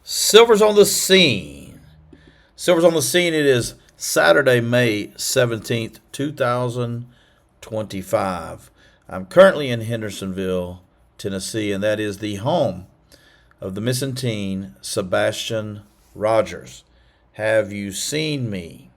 Silver's on the scene. Silver's on the scene. It is Saturday, May 17th, 2025. I'm currently in Hendersonville, Tennessee, and that is the home of the missing teen, Sebastian Rogers. Have you seen me?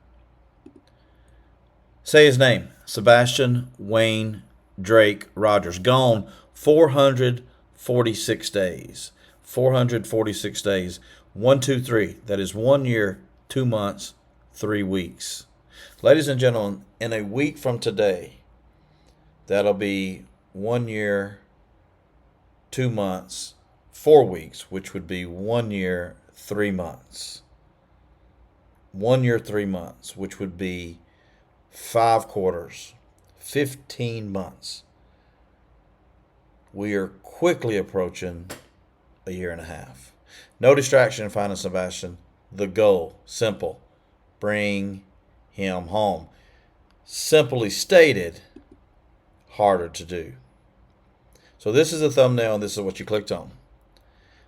Say his name. Sebastian Wayne Drake Rogers. Gone 446 days. 446 days. 123. That is 1 year, 2 months, 3 weeks. Ladies and gentlemen, in a week from today, that'll be 1 year, 2 months, 4 weeks, which would be 1 year, 3 months. 1 year, 3 months, which would be 5 quarters, 15 months. We are quickly approaching a year and a half. No distraction in finding Sebastian. The goal, simple. Bring him home. Simply stated, harder to do. So this is the thumbnail and this is what you clicked on.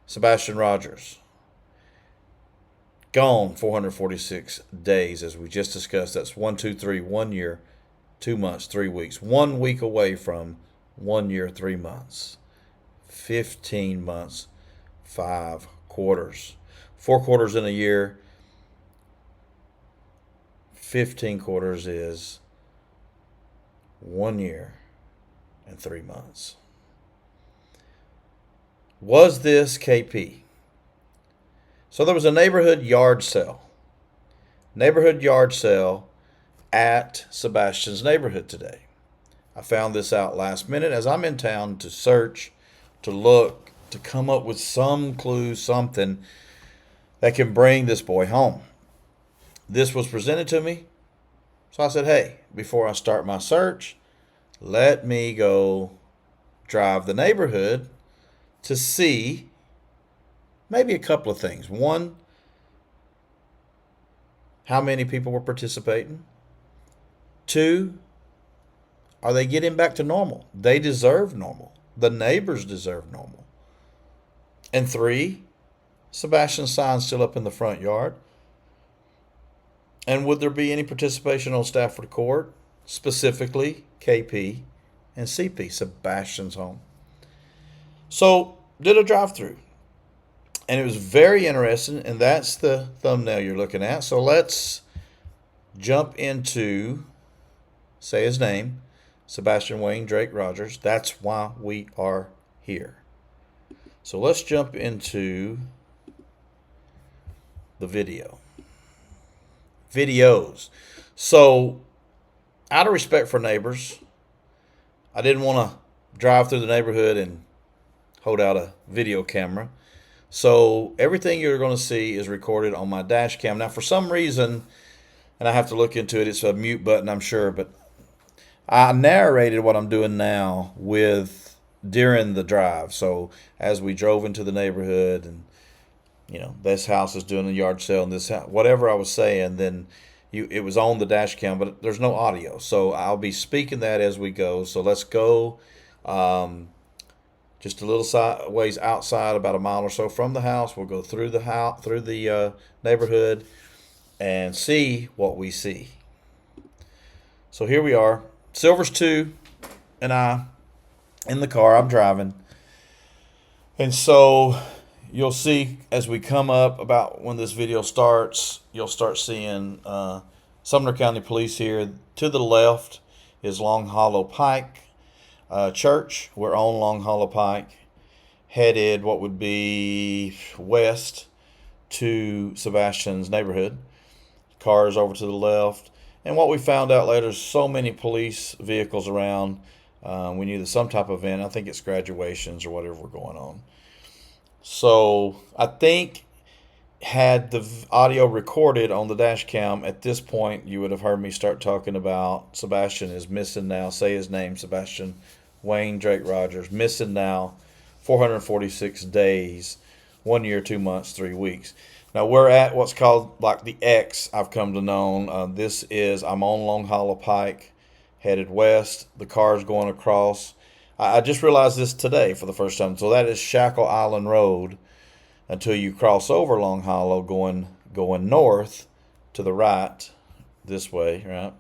Sebastian Rogers. Gone 446 days, as we just discussed. That's 1, 2, 3, 1 year, 2 months, 3 weeks. 1 week away from 1 year, 3 months. 15 months, 5 quarters. 4 quarters in a year. 15 quarters is 1 year and 3 months. Was this KP? So there was a neighborhood yard sale. Neighborhood yard sale at Sebastian's neighborhood today. I found this out last minute as I'm in town to search, to look, to come up with some clue, something that can bring this boy home. This was presented to me. So I said, hey, before I start my search, let me go drive the neighborhood to see maybe a couple of things. One, how many people were participating? 2, are they getting back to normal? They deserve normal. The neighbors deserve normal. And 3, Sebastian's sign still up in the front yard. And would there be any participation on Stafford Court, specifically KP and CP, Sebastian's home? So did a drive-through. And it was very interesting, and that's the thumbnail you're looking at. So let's jump into, say his name, Sebastian Wayne Drake Rogers. That's why we are here. So let's jump into the videos. So out of respect for neighbors, I didn't want to drive through the neighborhood and hold out a video camera. So everything you're going to see is recorded on my dash cam. Now, for some reason, and I have to look into it, it's a mute button, I'm sure, but I narrated what I'm doing now during the drive. So as we drove into the neighborhood and, this house is doing a yard sale and this house, whatever I was saying, then it was on the dash cam, but there's no audio. So I'll be speaking that as we go. So let's go. Just a little ways outside, about a mile or so from the house. We'll go through the neighborhood, and see what we see. So here we are. Silver's 2 and I in the car. I'm driving, and so you'll see as we come up, about when this video starts, you'll start seeing Sumner County Police here. To the left is Long Hollow Pike Church. We're on Long Hollow Pike, headed what would be west to Sebastian's neighborhood. Cars over to the left. And what we found out later is so many police vehicles around. We knew that some type of event, I think it's graduations or whatever were going on. So I think had the audio recorded on the dash cam at this point, you would have heard me start talking about Sebastian is missing now. Say his name, Sebastian Wayne Drake Rogers, missing now 446 days, 1 year, 2 months, 3 weeks. Now we're at what's called like the X, I've come to know. I'm on Long Hollow Pike, headed west. The car's going across. I just realized this today for the first time. So that is Shackle Island Road. until you cross over Long Hollow going north to the right this way, right?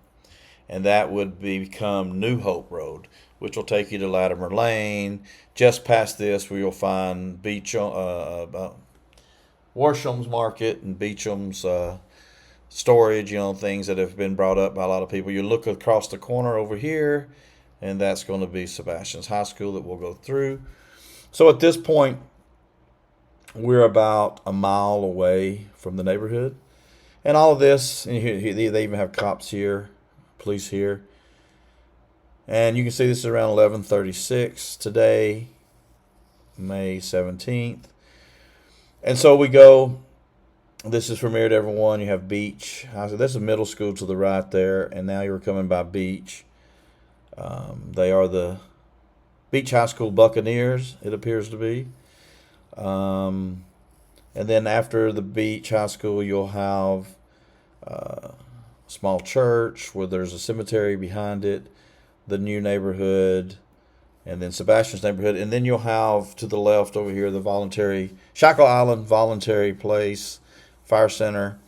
And that would become New Hope Road, which will take you to Latimer Lane. Just past this, where you'll find Warsham's Market and Beecham's storage, things that have been brought up by a lot of people. You look across the corner over here, and that's going to be Sebastian's High School that we'll go through. So at this point, we're about a mile away from the neighborhood. And all of this, and they even have cops here, police here. And you can see this is around 11:36 today, May 17th. And so we go. This is from here to everyone. You have Beach. This is middle school to the right there. And now you're coming by Beach. They are the Beach High School Buccaneers, it appears to be. And then after the Beach High School, you'll have a small church where there's a cemetery behind it, the new neighborhood, and then Sebastian's neighborhood. And then you'll have to the left over here the Shackle Island Voluntary Place Fire Center,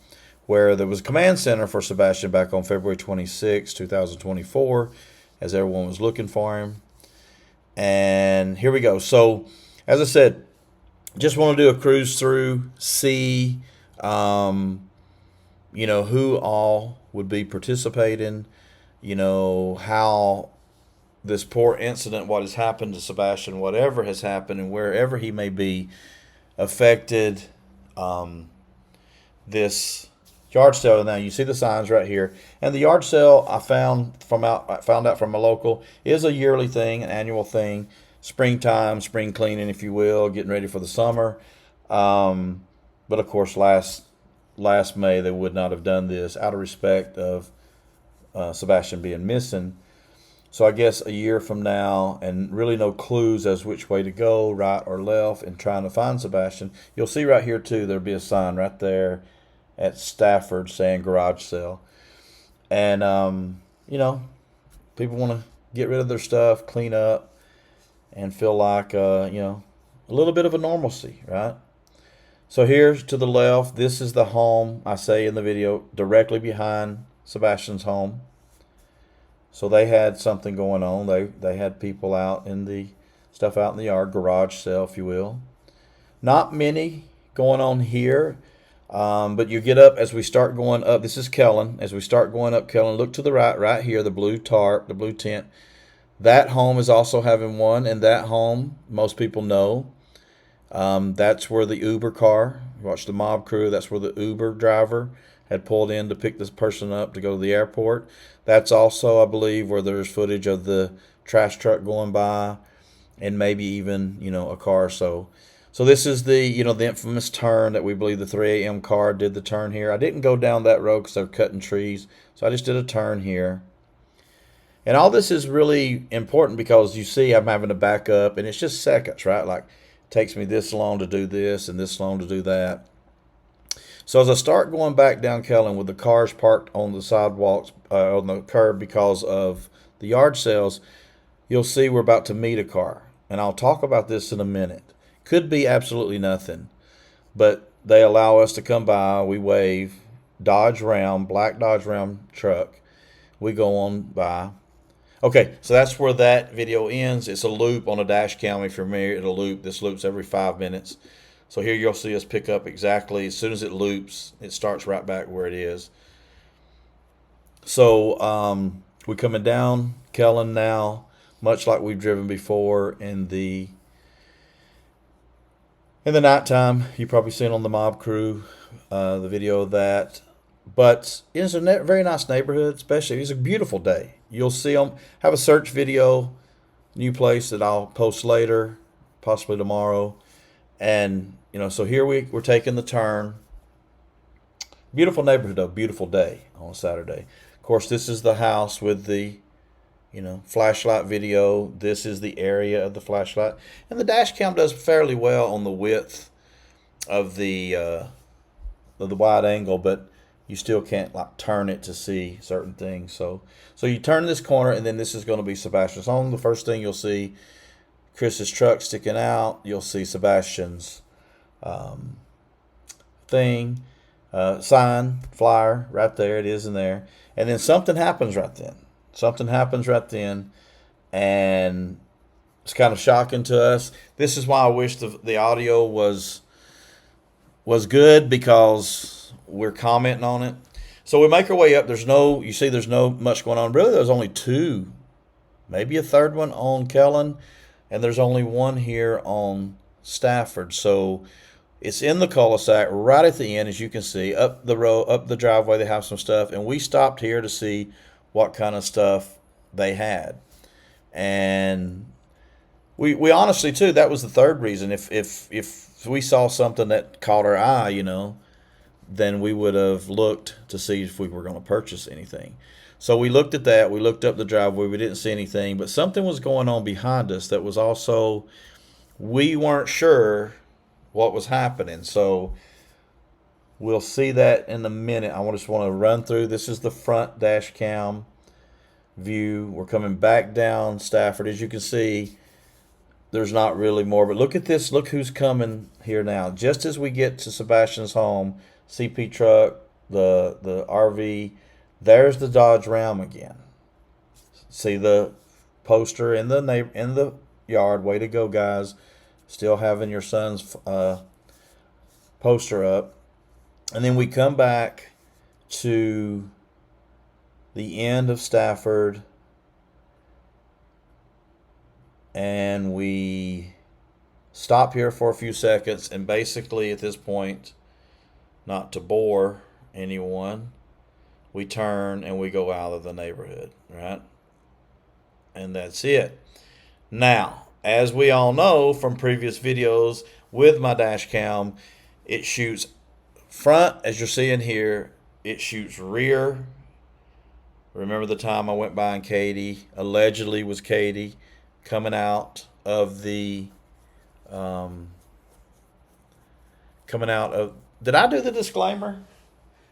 where there was a command center for Sebastian back on February 26, 2024, as everyone was looking for him. And here we go. So, as I said, just want to do a cruise through, see, who all would be participating, how this poor incident, what has happened to Sebastian, whatever has happened, and wherever he may be affected, this yard sale. Now you see the signs right here, and the yard sale I found out from a local is a yearly thing, an annual thing, springtime, spring cleaning, if you will, getting ready for the summer. But of course, last May they would not have done this out of respect of Sebastian being missing. So I guess a year from now, and really no clues as which way to go, right or left, in trying to find Sebastian. You'll see right here too, there'll be a sign right there at Stafford saying garage sale. And, people want to get rid of their stuff, clean up, and feel like, a little bit of a normalcy, right? So here's to the left. This is the home, I say in the video, directly behind Sebastian's home. So they had something going on. They had people out in the yard, garage sale, if you will. Not many going on here. But you get up as we start going up. This is Kellen. As we start going up Kellen, look to the right here, the blue tarp, the blue tent. That home is also having one, and that home, most people know, that's where the Uber car, watch the mob crew, that's where the Uber driver had pulled in to pick this person up to go to the airport. That's also, I believe, where there's footage of the trash truck going by, and maybe even, a car or so. So this is the infamous turn that we believe the 3 a.m. car did the turn here. I didn't go down that road because they're cutting trees, so I just did a turn here. And all this is really important because you see I'm having to back up, and it's just seconds, right? Like, it takes me this long to do this and this long to do that. So as I start going back down Kellen with the cars parked on the sidewalks, on the curb because of the yard sales, you'll see we're about to meet a car. And I'll talk about this in a minute. Could be absolutely nothing, but they allow us to come by. We wave, black Dodge Ram truck. We go on by. Okay, so that's where that video ends. It's a loop on a dash cam. If you're familiar, it'll loop. This loops every 5 minutes. So here you'll see us pick up exactly as soon as it loops. It starts right back where it is. So we're coming down Kellen now, much like we've driven before in the nighttime. You've probably seen on the mob crew the video of that. But it's a very nice neighborhood, especially it's a beautiful day. You'll see them have a search video, new place that I'll post later, possibly tomorrow. And, so here we're taking the turn. Beautiful neighborhood, though, beautiful day on a Saturday. Of course, this is the house with the, flashlight video. This is the area of the flashlight. And the dash cam does fairly well on the width of the wide angle, but you still can't turn it to see certain things. So you turn this corner, and then this is going to be Sebastian's home. The first thing you'll see, Chris's truck sticking out. You'll see Sebastian's thing, sign, flyer, right there. It is in there. And then something happens right then. Something happens right then. And it's kind of shocking to us. This is why I wish the audio was good, because we're commenting on it. So we make our way up. You see there's no much going on. Really, there's only two, maybe a third one on Kellen, and there's only one here on Stafford. So it's in the cul-de-sac right at the end, as you can see, up the road, up the driveway. They have some stuff, and we stopped here to see what kind of stuff they had. And we honestly too, that was the third reason. If we saw something that caught our eye, then we would have looked to see if we were going to purchase anything. So we looked at that. We looked up the driveway. We didn't see anything, but something was going on behind us that was also, we weren't sure what was happening. So we'll see that in a minute. I just want to run through. This is the front dash cam view. We're coming back down Stafford. As you can see, there's not really more, but look at this. Look who's coming here now. Just as we get to Sebastian's home, CP truck, the RV, there's the Dodge Ram again. See the poster in the yard. Way to go, guys. Still having your son's poster up. And then we come back to the end of Stafford, and we stop here for a few seconds, and basically at this point, not to bore anyone, we turn and we go out of the neighborhood, right? And that's it. Now, as we all know from previous videos with my dash cam, it shoots front, as you're seeing here. It shoots rear. Remember the time I went by and Katie, allegedly was Katie, coming out of did I do the disclaimer?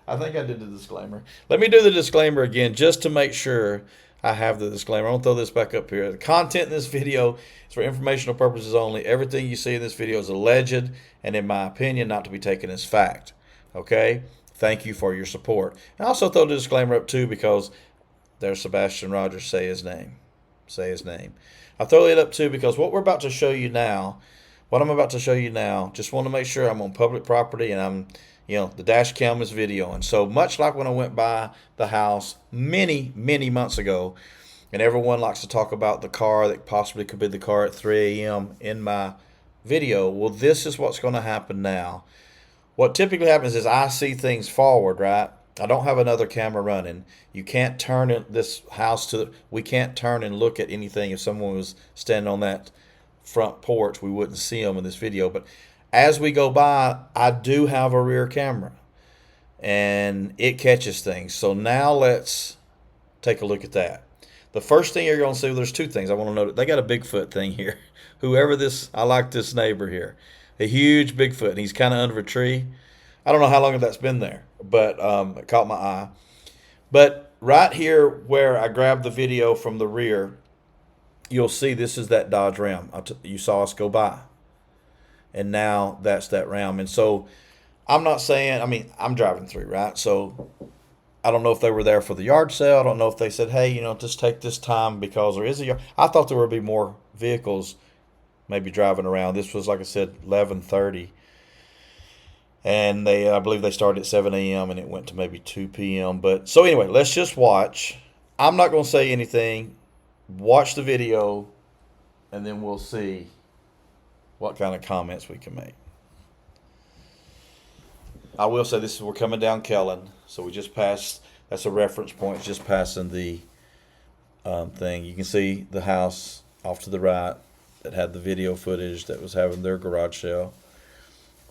I think I did the disclaimer. Let me do the disclaimer again just to make sure I have the disclaimer. I'm going to throw this back up here. The content in this video is for informational purposes only. Everything you see in this video is alleged and, in my opinion, not to be taken as fact. Okay? Thank you for your support. And I also throw the disclaimer up too, because there's Sebastian Rogers. Say his name. Say his name. I throw it up too because what I'm about to show you now, just want to make sure I'm on public property, and I'm, the dash cam is videoing. So much like when I went by the house many, many months ago, and everyone likes to talk about the car that possibly could be the car at 3 a.m. in my video. Well, this is what's going to happen now. What typically happens is I see things forward, right? I don't have another camera running. You can't turn this house we can't turn and look at anything. If someone was standing on that front porch, we wouldn't see them in this video. But as we go by, I do have a rear camera, and it catches things. So now let's take a look at that. The first thing you're going to see, there's two things I want to note. They got a Bigfoot thing here. I like this neighbor here. A huge Bigfoot, and he's kind of under a tree. I don't know how long that's been there, but it caught my eye. But right here where I grabbed the video from the rear, you'll see this is that Dodge Ram. You saw us go by. And now that's that Ram. And so I'm not saying, I'm driving through, right? So I don't know if they were there for the yard sale. I don't know if they said, hey, just take this time because there is a yard. I thought there would be more vehicles maybe driving around. This was, like I said, 11:30. And I believe they started at 7 a.m. and it went to maybe 2 p.m. But so anyway, let's just watch. I'm not going to say anything. Watch the video, and then we'll see what kind of comments we can make. I will say we're coming down Kellen, so we just passed. That's a reference point, just passing the thing. You can see the house off to the right that had the video footage that was having their garage sale.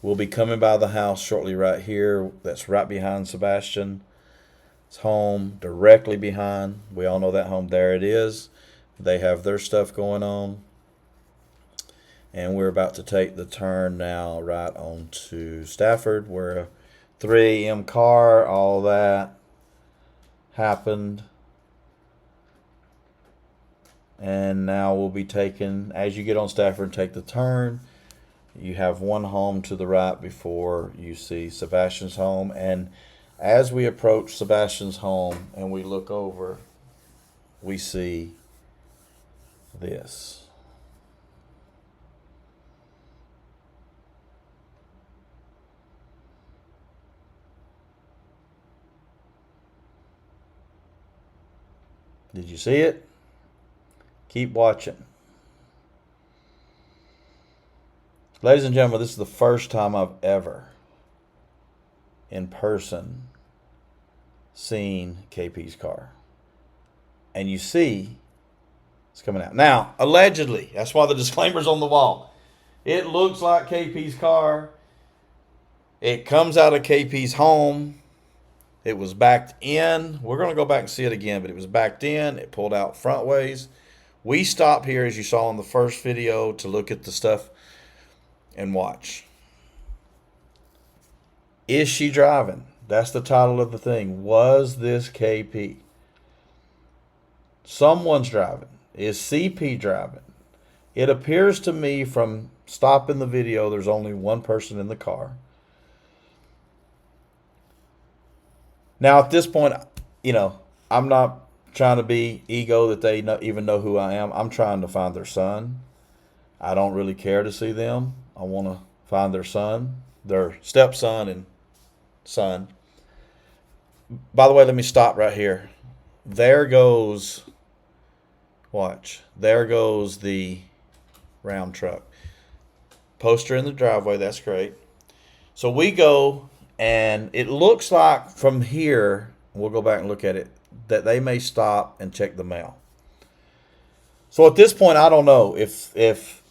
We'll be coming by the house shortly right here. That's right behind Sebastian's home, directly behind. We all know that home. There it is. They have their stuff going on. And we're about to take the turn now right onto Stafford, where a 3 a.m. car, all that happened. And now we'll be taking, as you get on Stafford and take the turn, You have one home to the right before you see Sebastian's home. And as we approach Sebastian's home and we look over, we see this. Did you see it? Keep watching. Ladies and gentlemen, this is the first time I've ever, in person, seen KP's car. And you see it's coming out. Now, allegedly, that's why the disclaimer's on the wall. It looks like KP's car. It comes out of KP's home. It was backed in. We're going to go back and see it again, but it was backed in. It pulled out front ways. We stopped here, as you saw in the first video, to look at the stuff and watch. Is she driving? That's the title of the thing. Was this KP? Someone's driving. Is CP driving? It appears to me from stopping the video, there's only one person in the car. Now, at this point, I'm not trying to be ego that they even know who I am. I'm trying to find their son. I don't really care to see them. I want to find their son, their stepson and son. By the way, let me stop right here. There goes, watch, there goes the round truck. Poster in the driveway, that's great. So we go, and it looks like from here, we'll go back and look at it, that they may stop and check the mail. So at this point, I don't know if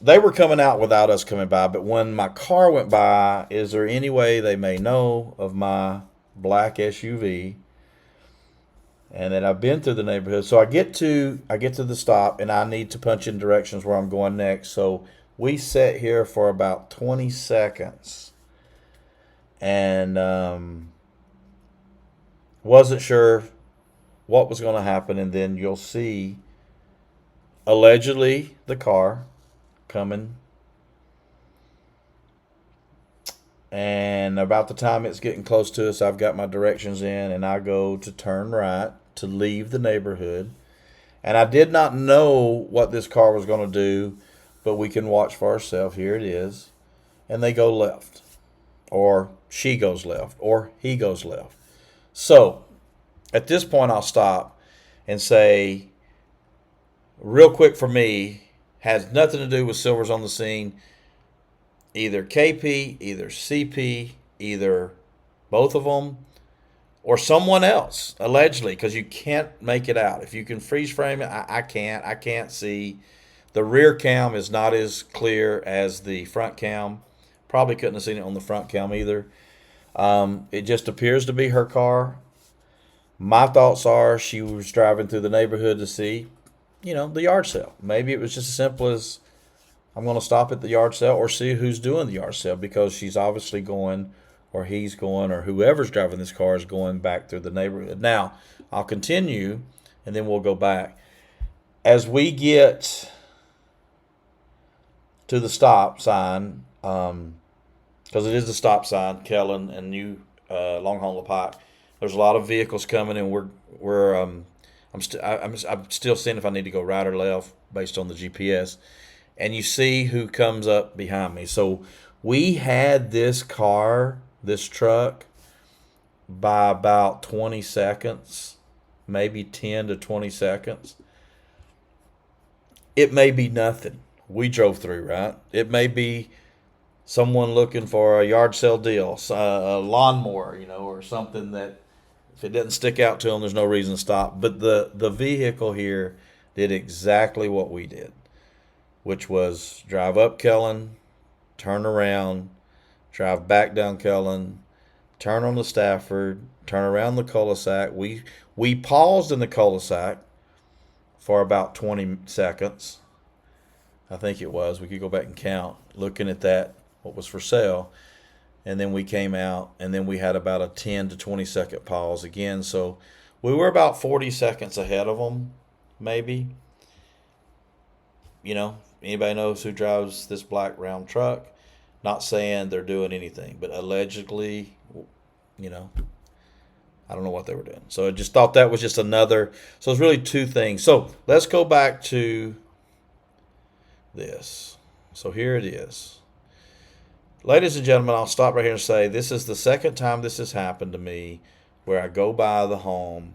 they were coming out without us coming by, but when my car went by, is there any way they may know of my black SUV and that I've been through the neighborhood? So I get to the stop, and I need to punch in directions where I'm going next. So we sat here for about 20 seconds and wasn't sure what was going to happen, and then you'll see allegedly the car coming, and about the time it's getting close to us, I've got my directions in, and I go to turn right to leave the neighborhood. And I did not know what this car was going to do, but we can watch for ourselves. Here it is. And they go left, or she goes left, or he goes left. So at this point, I'll stop and say, real quick for me, has nothing to do with Silver's on the scene. Either KP, either CP, either both of them, or someone else, allegedly, because you can't make it out. If you can freeze frame it, I can't. I can't see. The rear cam is not as clear as the front cam. Probably couldn't have seen it on the front cam either. It just appears to be her car. My thoughts are she was driving through the neighborhood to see, the yard sale. Maybe it was just as simple as, I'm going to stop at the yard sale or see who's doing the yard sale, because she's obviously going, or he's going, or whoever's driving this car is going back through the neighborhood. Now, I'll continue, and then we'll go back. As we get to the stop sign, because it is the stop sign, Kellen and New Long Haul Pike, there's a lot of vehicles coming, and I'm still seeing if I need to go right or left based on the GPS. And you see who comes up behind me. So we had this truck, by about 20 seconds, maybe 10 to 20 seconds. It may be nothing. We drove through, right? It may be someone looking for a yard sale deal, a lawnmower, or something that, if it doesn't stick out to them, there's no reason to stop. But the vehicle here did exactly what we did, which was drive up Kellen, turn around, drive back down Kellen, turn on the Stafford, turn around the cul-de-sac. We paused in the cul-de-sac for about 20 seconds. I think it was. We could go back and count, looking at that, what was for sale. And then we came out, and then we had about a 10 to 20 second pause again. So we were about 40 seconds ahead of them, maybe. Anybody knows who drives this black round truck? Not saying they're doing anything, but allegedly, you know, I don't know what they were doing. So I just thought that was just another. So it's really two things. So let's go back to this. So here it is. Ladies and gentlemen, I'll stop right here and say this is the second time this has happened to me where I go by the home.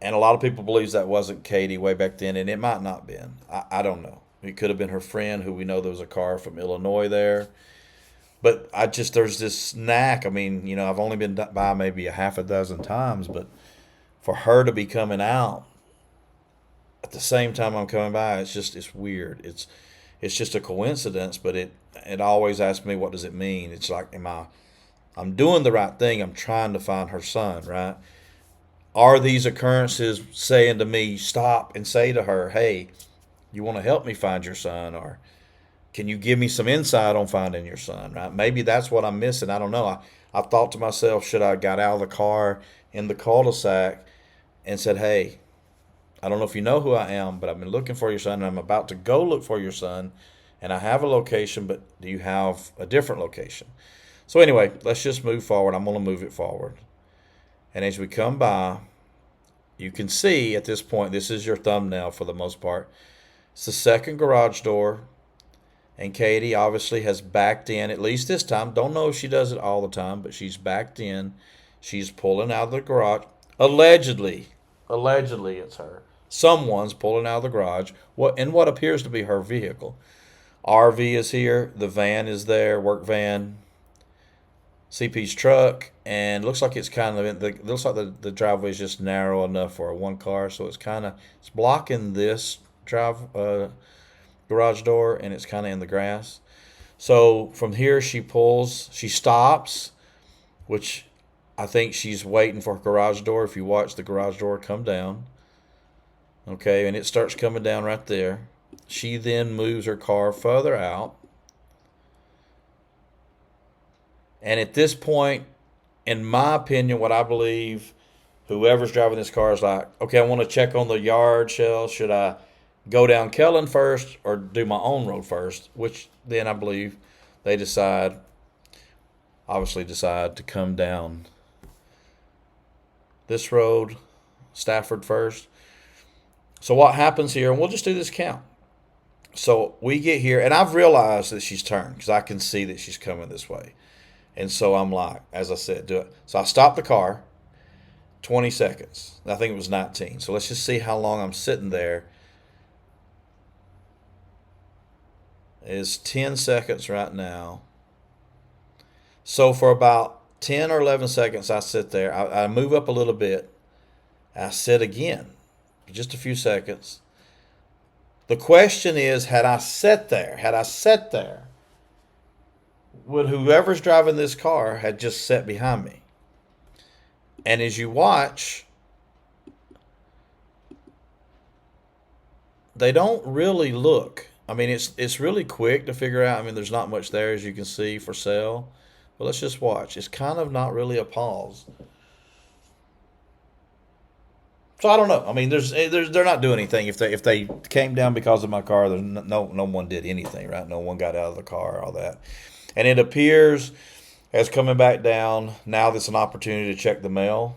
And a lot of people believe that wasn't Katie way back then, and it might not been. I don't know. It could have been her friend, who we know there was a car from Illinois there. But there's this knack. I mean, I've only been by maybe a half a dozen times, but for her to be coming out at the same time I'm coming by, it's weird. It's just a coincidence, but it always asks me, what does it mean? It's like, I'm doing the right thing. I'm trying to find her son, right? Are these occurrences saying to me, stop and say to her, hey, you want to help me find your son? Or can you give me some insight on finding your son, right? Maybe that's what I'm missing. I don't know. I thought to myself, should I got out of the car in the cul-de-sac and said, hey, I don't know if you know who I am, but I've been looking for your son, and I'm about to go look for your son, and I have a location, but do you have a different location? So anyway, let's just move forward. I'm going to move it forward. And as we come by, you can see at this point, this is your thumbnail for the most part. It's the second garage door, and Katie obviously has backed in, at least this time. Don't know if she does it all the time, but she's backed in. She's pulling out of the garage. Allegedly it's her. Someone's pulling out of the garage in what appears to be her vehicle. RV is here. The van is there, work van. CP's truck, and looks like it's kind of looks like the driveway is just narrow enough for a one car, so it's blocking this garage door, and it's kind of in the grass. So from here she stops, which I think she's waiting for her garage door. If you watch the garage door come down, okay, and it starts coming down right there. She then moves her car further out. And at this point, in my opinion, what I believe, whoever's driving this car is like, okay, I want to check on the yard shell. Should I go down Kellen first or do my own road first? Which then I believe they obviously decide to come down this road, Stafford first. So what happens here, and we'll just do this count. So we get here, and I've realized that she's turned because I can see that she's coming this way. And so I'm like, as I said, do it. So I stopped the car, 20 seconds. I think it was 19. So let's just see how long I'm sitting there. It's 10 seconds right now. So for about 10 or 11 seconds, I sit there. I move up a little bit. I sit again for just a few seconds. The question is, had I sat there, would whoever's driving this car had just sat behind me? And as you watch, they don't really look. I mean, it's really quick to figure out. I mean, there's not much there, as you can see, for sale. But let's just watch. It's kind of not really a pause. So I don't know. I mean, they're not doing anything. If they came down because of my car, there's no one did anything, right? No one got out of the car, all that. And it appears as coming back down, now that's an opportunity to check the mail,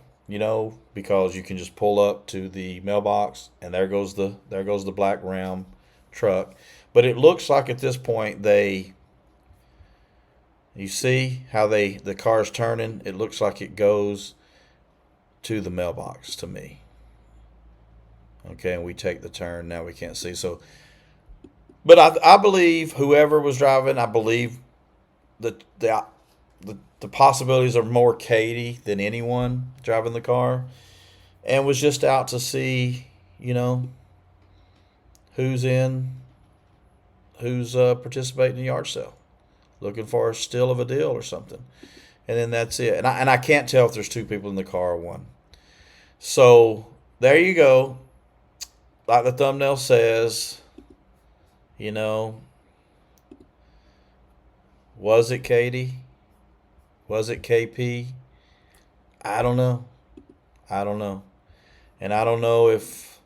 because you can just pull up to the mailbox and there goes the black Ram truck. But it looks like at this point you see how the car's turning. It looks like it goes to the mailbox to me. Okay, and we take the turn. Now we can't see. So, but I believe whoever was driving, I believe the possibilities are more Katie than anyone driving the car, and was just out to see, who's participating in the yard sale, looking for a steal of a deal or something, and then that's it. And I can't tell if there's two people in the car or one. So there you go. Like the thumbnail says, was it Katie? Was it KP? I don't know. And I don't know if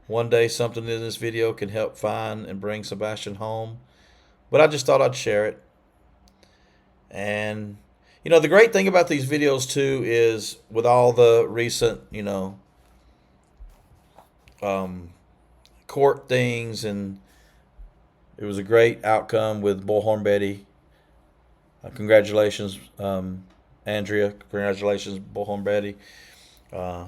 one day something in this video can help find and bring Sebastian home. But I just thought I'd share it. And the great thing about these videos too is with all the recent, um, court things, and it was a great outcome with Bullhorn Betty. Congratulations, Andrea. Congratulations, Bullhorn Betty. Uh,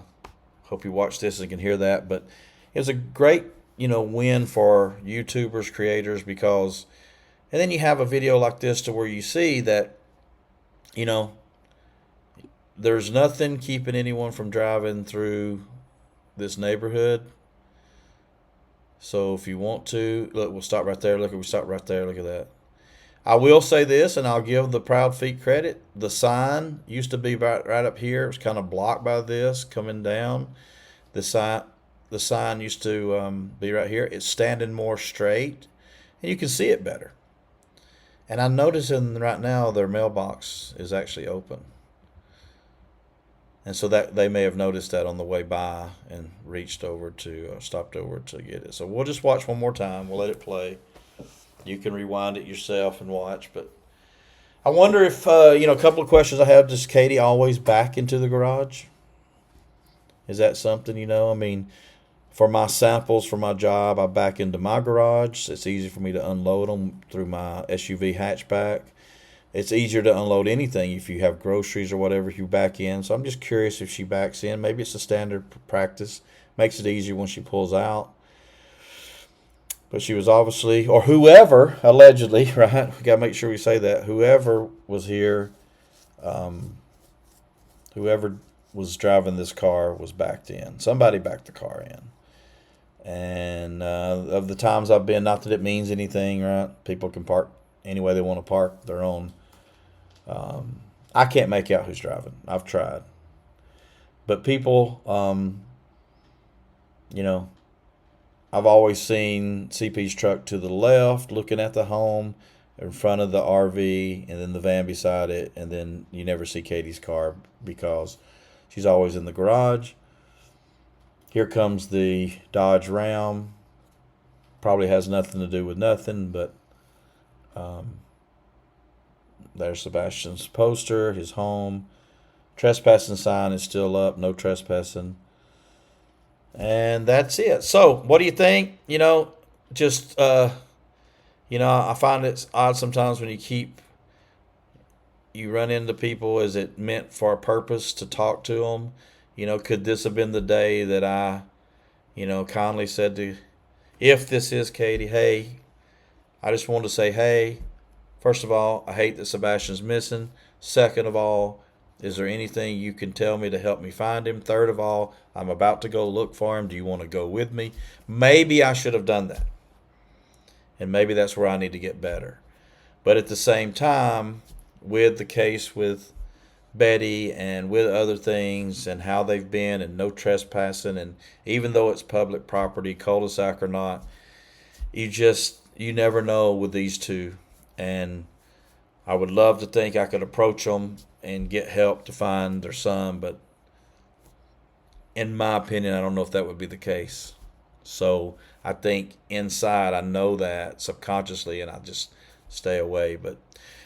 Hope you watch this and can hear that. But it was a great, win for YouTubers, creators, because, and then you have a video like this to where you see that, you know, there's nothing keeping anyone from driving through this neighborhood. So if you want to, look, we'll stop right there. Look, we stop right there. Look at that. I will say this, and I'll give the Proud Feet credit. The sign used to be right up here. It was kind of blocked by this coming down. The sign used to be right here. It's standing more straight, and you can see it better. And I'm noticing right now their mailbox is actually open. And so that they may have noticed that on the way by and stopped over to get it. So we'll just watch one more time. We'll let it play. You can rewind it yourself and watch. But I wonder if, a couple of questions I have. Does Katie always back into the garage? Is that something, I mean, for my samples for my job, I back into my garage. It's easy for me to unload them through my SUV hatchback. It's easier to unload anything if you have groceries or whatever if you back in. So I'm just curious if she backs in. Maybe it's a standard practice. Makes it easier when she pulls out. But she was obviously, or whoever, allegedly, right? We got to make sure we say that. Whoever was here, whoever was driving this car was backed in. Somebody backed the car in. And of the times I've been, not that it means anything, right? People can park any way they want to park their own. I can't make out who's driving. I've tried. But people, I've always seen CP's truck to the left, looking at the home, in front of the RV, and then the van beside it, and then you never see Katie's car because she's always in the garage. Here comes the Dodge Ram. Probably has nothing to do with nothing, but there's Sebastian's poster, his home. Trespassing sign is still up, no trespassing. And that's it. So, what do you think? Just, I find it's odd sometimes when you run into people. Is it meant for a purpose to talk to them? Could this have been the day that I, kindly said to, if this is Katie, hey, I just wanted to say, hey, first of all, I hate that Sebastian's missing. Second of all, is there anything you can tell me to help me find him? Third of all, I'm about to go look for him. Do you want to go with me? Maybe I should have done that. And maybe that's where I need to get better. But at the same time, with the case with Betty and with other things and how they've been and no trespassing, and even though it's public property, cul-de-sac or not, you never know with these two. And I would love to think I could approach them and get help to find their son, but in my opinion, I don't know if that would be the case. So I think inside I know that subconsciously, and I just stay away. But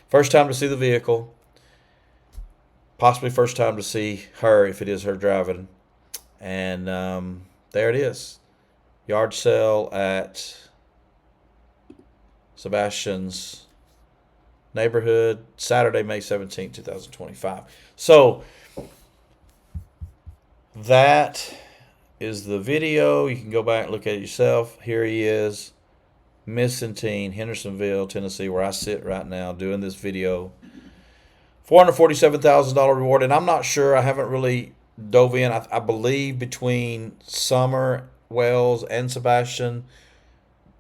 first time to see the vehicle, possibly first time to see her if it is her driving, and there it is. Yard sale at Sebastian's neighborhood, Saturday, May 17th, 2025. So that is the video. You can go back and look at it yourself. Here he is, missing teen, Hendersonville, Tennessee, where I sit right now doing this video. $447,000 reward, and I'm not sure. I haven't really dove in. I believe between Summer Wells and Sebastian,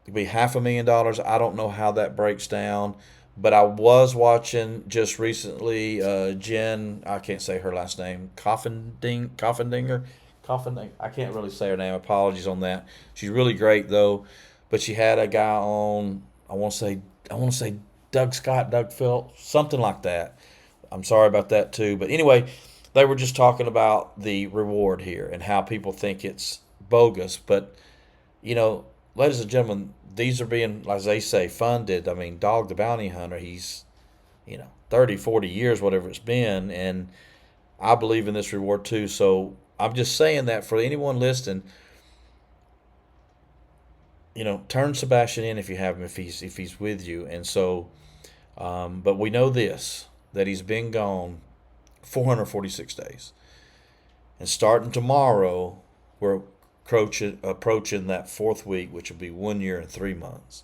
it could be $500,000. I don't know how that breaks down. But I was watching just recently Jen, I can't say her last name, Coffendinger. I can't really say her name. Apologies on that. She's really great though. But she had a guy on, I want to say Doug Scott, Doug Phil, something like that. I'm sorry about that too. But anyway, they were just talking about the reward here and how people think it's bogus. But, ladies and gentlemen, these are being, as they say, funded. I mean, Dog the Bounty Hunter, he's 30, 40 years, whatever it's been. And I believe in this reward too. So I'm just saying that for anyone listening, turn Sebastian in if you have him, if he's with you. And so, but we know this, that he's been gone 446 days. And starting tomorrow, we're approaching that fourth week, which will be 1 year and 3 months,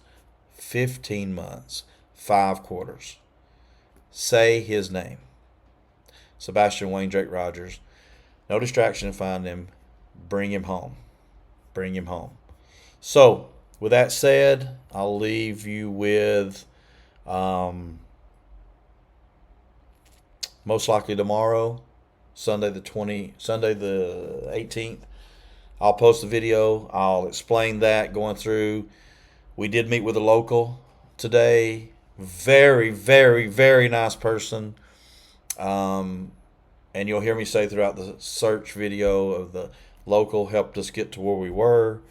15 months, 5 quarters. Say his name. Sebastian Wayne Drake Rogers. No distraction to find him. Bring him home. Bring him home. So, with that said, I'll leave you with most likely tomorrow, Sunday the 18th. I'll post a video. I'll explain that going through. We did meet with a local today. Very, very, very nice person. And you'll hear me say throughout the search video of the local helped us get to where we were.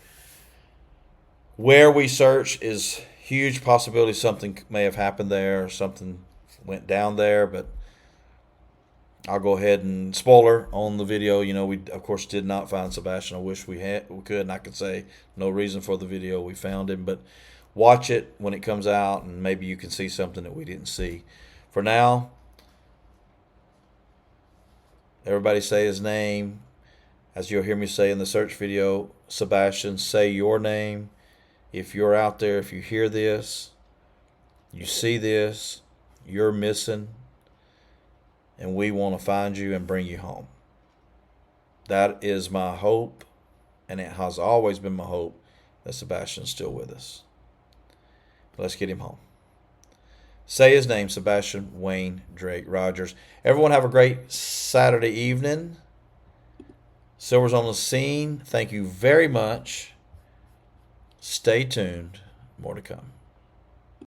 Where we search is huge possibility something may have happened there, something went down there, but I'll go ahead and spoiler on the video. We of course did not find Sebastian. I wish we could, and I could say no reason for the video. We found him, but watch it when it comes out, and maybe you can see something that we didn't see. For now, everybody say his name. As you'll hear me say in the search video, Sebastian, say your name. If you're out there, if you hear this, you see this, you're missing, and we want to find you and bring you home. That is my hope, and it has always been my hope that Sebastian's still with us. Let's get him home. Say his name, Sebastian Wayne Drake Rogers. Everyone have a great Saturday evening. Silver's on the scene. Thank you very much. Stay tuned. More to come.